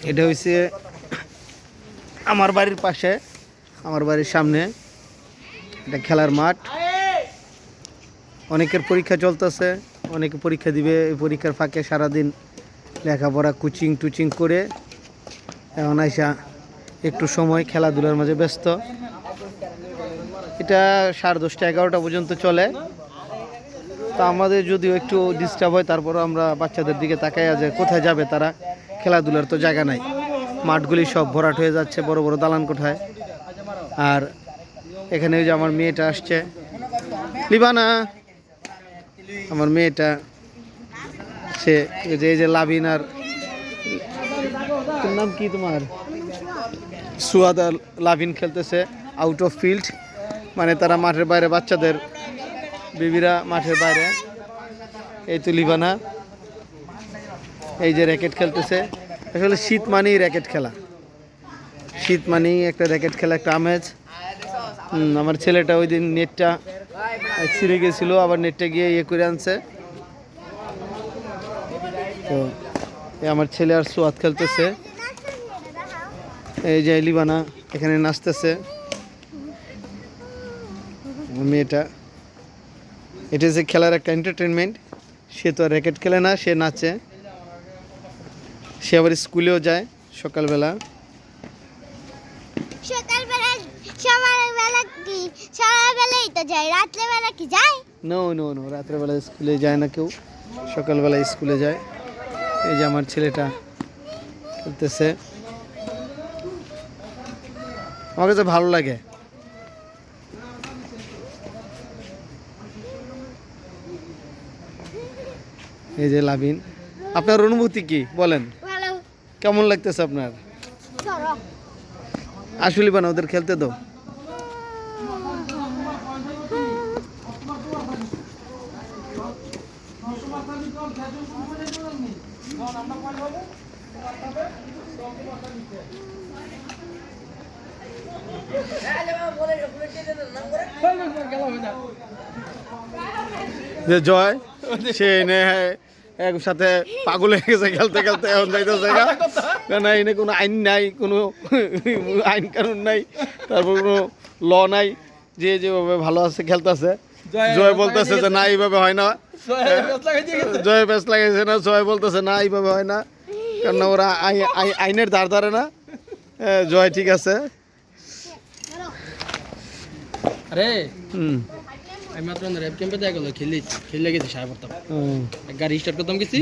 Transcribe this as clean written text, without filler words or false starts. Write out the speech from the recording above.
এটা হচ্ছে আমার বাড়ির পাশে, আমার বাড়ির সামনে এটা খেলার মাঠ। অনেকের পরীক্ষা চলতেছে, অনেকে পরীক্ষা দিবে। এই পরীক্ষার ফাঁকে সারাদিন লেখাপড়া কোচিং টুচিং করে এখন আইসা একটু সময় খেলাধুলার মাঝে ব্যস্ত। এটা 10:30 11টা পর্যন্ত চলে। তা আমাদের যদিও একটু ডিস্টার্ব হয়, তারপরও আমরা বাচ্চাদের দিকে তাকাই যে কোথায় যাবে তারা, খেলাধুলার তো জায়গা নাই, মাঠগুলি সব ভরাট হয়ে যাচ্ছে বড় বড় দালান কোঠায়। আর এখানে ওই যে আমার মেয়েটা আসছে, লিবানা, আমার মেয়েটা, সে এই যে লাভিন আর তোর নাম কি, তোমার সুয়াদ আর লাভিন খেলতেছে আউট অফ ফিল্ড, মানে তারা মাঠের বাইরে, বাচ্চাদের বেবিরা মাঠের বাইরে। এই তো লিবানা, এই যে র্যাকেট খেলতেছে। আসলে শীত মানেই র্যাকেট খেলা, শীত মানেই একটা র্যাকেট খেলা, একটা আমেজ। আমার ছেলেটা ওই দিন নেটটা ছিঁড়ে গেছিলো, আবার নেটটা গিয়ে ইয়ে করে আনছে। তো আমার ছেলে আর সোয়াদ খেলতেছে। এই যে লিবানা এখানে নাচতেছে, মেয়েটা। এটা যে খেলার একটা এন্টারটেনমেন্ট। সে তো র্যাকেট খেলে না, সে নাচে। সে আবার স্কুলেও যায় সকালবেলা। নো নো নো, রাত্রেবেলা স্কুলে যায় না কেউ, সকালবেলা স্কুলে যায়। এই যে আমার ছেলেটা খেলতেছে, আমার কাছে ভালো লাগে। এই যে লাভিন, আপনার অনুভূতি কি বলেন, কেমন লাগতেছে আপনার? আসলে বানা ওদের খেলতে দাও। যে জয়, সে একসাথে পাগল হয়ে গেছে খেলতে খেলতে, এখন যাইতেছে না, এনে কোনো আইন নাই, কোনো আইন কানুন নাই, তারপর কোনো ল নাই, যে যেভাবে ভালো আছে খেলতেছে। জয় বলতেছে যে না, এইভাবে হয় না। জয় বেশ লাগাইছে না, জয় বলতেছে না, এইভাবে হয় না, কারণ ওরা আইনের ধার ধারে না। জয় ঠিক আছে। আরে আমি মাত্র র্যাব ক্যাম্পে দেখা গেল, খেলে গেছি সাহেব, গাড়ি স্টার্ট করতাম গেছি।